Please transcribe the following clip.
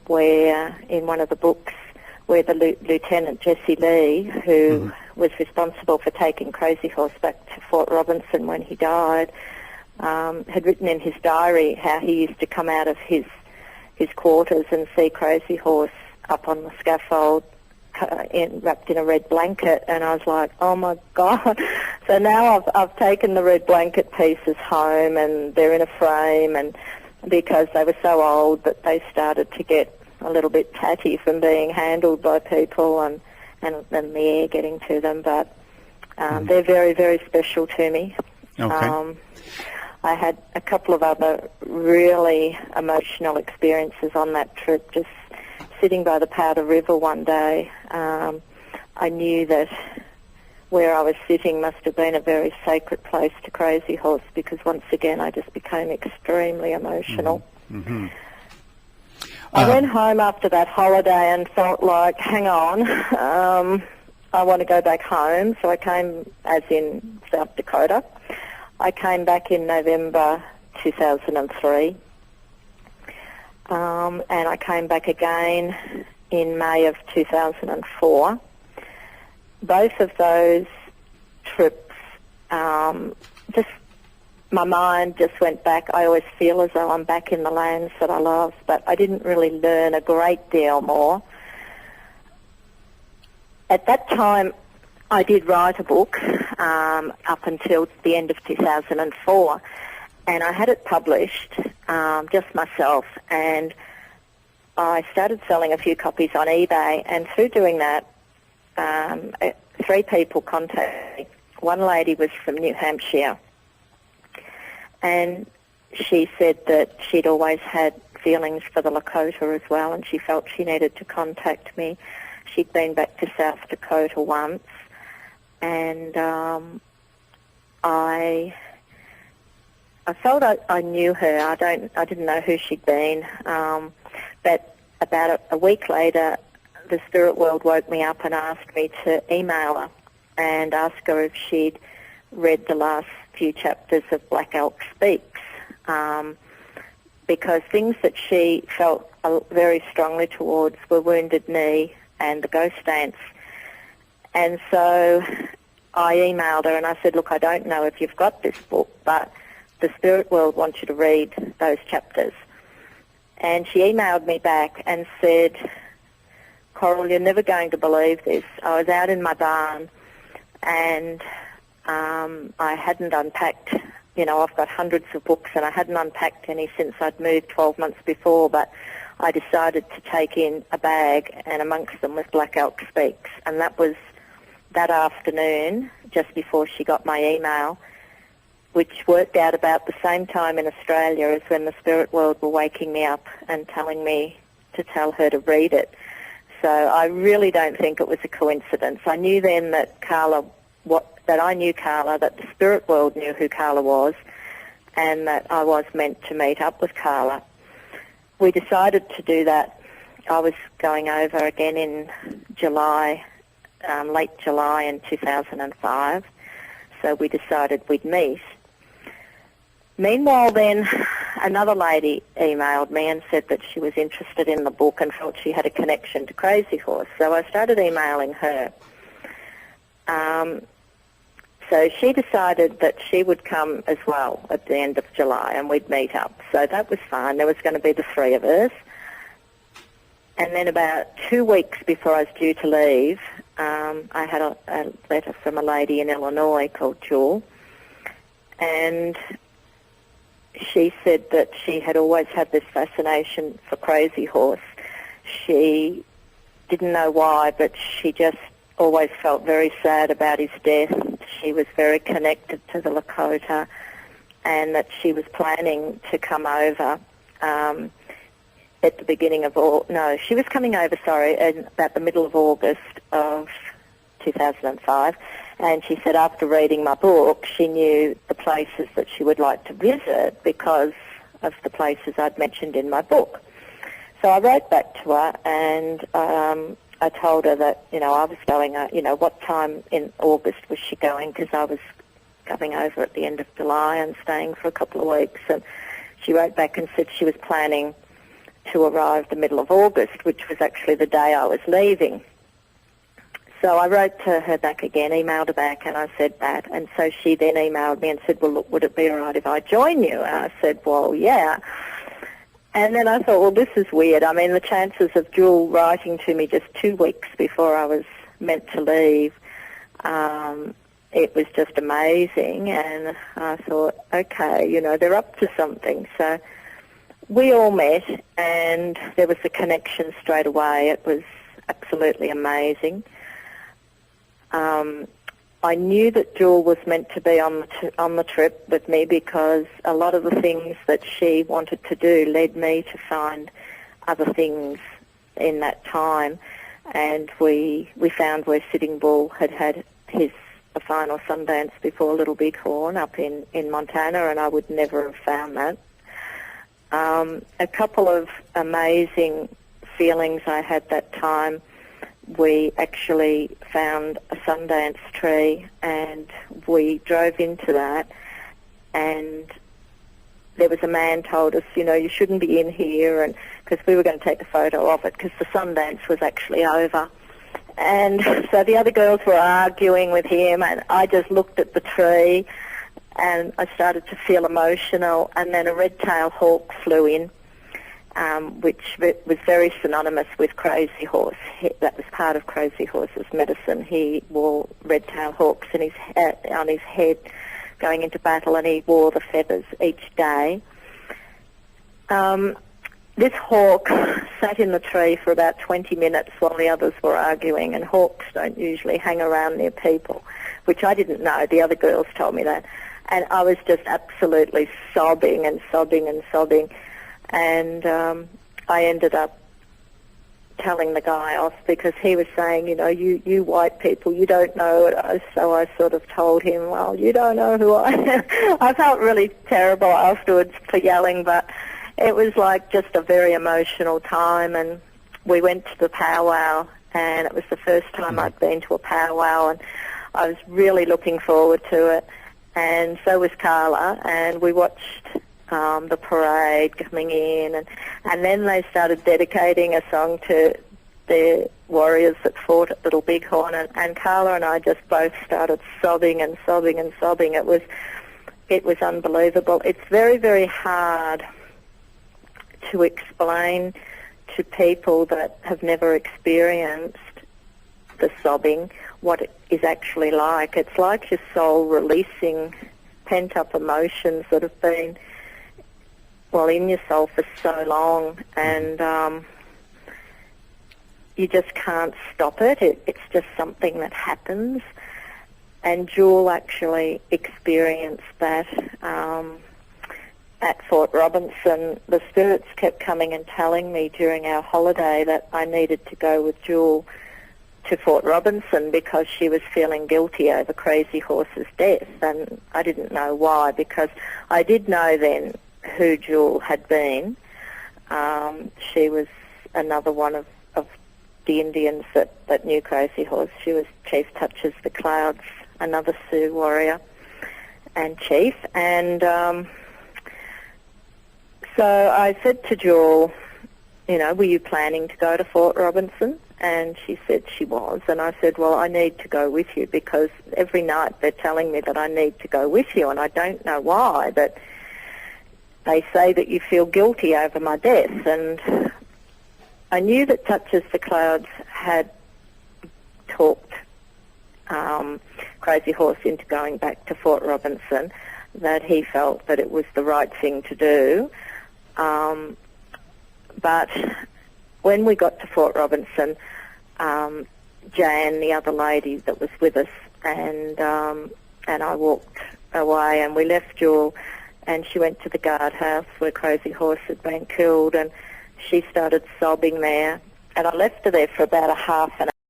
where, in one of the books, where the Lieutenant Jesse Lee, who was responsible for taking Crazy Horse back to Fort Robinson when he died, had written in his diary how he used to come out of his quarters and see Crazy Horse up on the scaffold wrapped in a red blanket, and I was like, oh my God. So now I've taken the red blanket pieces home, and they're in a frame, and because they were so old that they started to get a little bit tatty from being handled by people and the air getting to them, but they're very, very special to me. Okay. I had a couple of other really emotional experiences on that trip. Just sitting by the Powder River one day, I knew that where I was sitting must have been a very sacred place to Crazy Horse, because once again I just became extremely emotional. Mm-hmm. I went home after that holiday and felt like, hang on, I want to go back home. So I came, as in South Dakota. I came back in November 2003, and I came back again in May of 2004. Both of those trips, just my mind just went back. I always feel as though I'm back in the lands that I love, but I didn't really learn a great deal more. At that time, I did write a book up until the end of 2004, and I had it published just myself, and I started selling a few copies on eBay, and through doing that, 3 people contacted me. One lady was from New Hampshire, and she said that she'd always had feelings for the Lakota as well, and she felt she needed to contact me. She'd been back to South Dakota once, and I felt I knew her. I didn't know who she'd been, but about a week later, the spirit world woke me up and asked me to email her and ask her if she'd read the last few chapters of Black Elk Speaks, because things that she felt very strongly towards were Wounded Knee and the Ghost Dance. And so I emailed her and I said, look, I don't know if you've got this book, but the spirit world wants you to read those chapters. And she emailed me back and said, Coral, you're never going to believe this. I was out in my barn and I hadn't unpacked, I've got hundreds of books and I hadn't unpacked any since I'd moved 12 months before, but I decided to take in a bag, and amongst them was Black Elk Speaks. And that was that afternoon, just before she got my email, which worked out about the same time in Australia as when the spirit world were waking me up and telling me to tell her to read it. So I really don't think it was a coincidence. I knew then that I knew Carla, that the spirit world knew who Carla was, and that I was meant to meet up with Carla. We decided to do that. I was going over again in July, late July in 2005, so we decided we'd meet. Meanwhile then, another lady emailed me and said that she was interested in the book and felt she had a connection to Crazy Horse, so I started emailing her. So she decided that she would come as well at the end of July and we'd meet up. So that was fine. There was going to be the 3 of us. And then about 2 weeks before I was due to leave, I had a letter from a lady in Illinois called Jewel. And she said that she had always had this fascination for Crazy Horse. She didn't know why, but she just always felt very sad about his death. She was very connected to the Lakota, and that she was planning to come over at the beginning of she was coming over, about the middle of August of 2005, and she said after reading my book she knew the places that she would like to visit because of the places I'd mentioned in my book. So I wrote back to her and I told her that, I was going, what time in August was she going, because I was coming over at the end of July and staying for a couple of weeks. And she wrote back and said she was planning to arrive the middle of August, which was actually the day I was leaving. So I wrote to her back again, emailed her back, and I said that. And so she then emailed me and said, well, look, would it be all right if I join you? And I said, well, yeah. And then I thought, well, this is weird. I mean, the chances of Jewel writing to me just 2 weeks before I was meant to leave, it was just amazing. And I thought, okay, you know, they're up to something. So we all met, and there was a connection straight away. It was absolutely amazing. I knew that Jewel was meant to be on the trip with me because a lot of the things that she wanted to do led me to find other things in that time. And we found where Sitting Bull had the final Sundance before Little Bighorn up in Montana, and I would never have found that. A couple of amazing feelings I had that time. We actually found a Sundance tree, and we drove into that, and there was a man told us, you know, you shouldn't be in here, and because we were going to take a photo of it because the Sundance was actually over. And so the other girls were arguing with him, and I just looked at the tree, and I started to feel emotional, and then a red-tailed hawk flew in, which was very synonymous with Crazy Horse. That was part of Crazy Horse's medicine. He wore red-tailed hawks on his head going into battle, and he wore the feathers each day. This hawk sat in the tree for about 20 minutes while the others were arguing, and hawks don't usually hang around near people, which I didn't know. The other girls told me that. And I was just absolutely sobbing and sobbing and sobbing. And I ended up telling the guy off because he was saying, you know, you white people, you don't know it. So I sort of told him, well, you don't know who I am. I felt really terrible afterwards for yelling, but it was like just a very emotional time. And we went to the powwow, and it was the first time I'd been to a powwow, and I was really looking forward to it. And so was Carla, and we watched the parade coming in, and then they started dedicating a song to the warriors that fought at Little Bighorn, and Carla and I just both started sobbing and sobbing and sobbing. It was unbelievable. It's very, very hard to explain to people that have never experienced the sobbing what it is actually like. It's like your soul releasing pent-up emotions that have been in your soul for so long, and you just can't stop it. It's just something that happens. And Jewel actually experienced that at Fort Robinson. The spirits kept coming and telling me during our holiday that I needed to go with Jewel to Fort Robinson because she was feeling guilty over Crazy Horse's death, and I didn't know why, because I did know then who Jewel had been. She was another one of the Indians that knew Crazy Horse. She was Chief Touches the Clouds, another Sioux warrior and chief. And so I said to Jewel, you know, were you planning to go to Fort Robinson? And she said she was. And I said, well, I need to go with you because every night they're telling me that I need to go with you, and I don't know why, but they say that you feel guilty over my death. And I knew that Touches the Clouds had talked Crazy Horse into going back to Fort Robinson, that he felt that it was the right thing to do. But when we got to Fort Robinson, Jan, the other lady that was with us, and I walked away, and we left Jewel, and she went to the guardhouse where Crazy Horse had been killed, and she started sobbing there, and I left her there for about a half an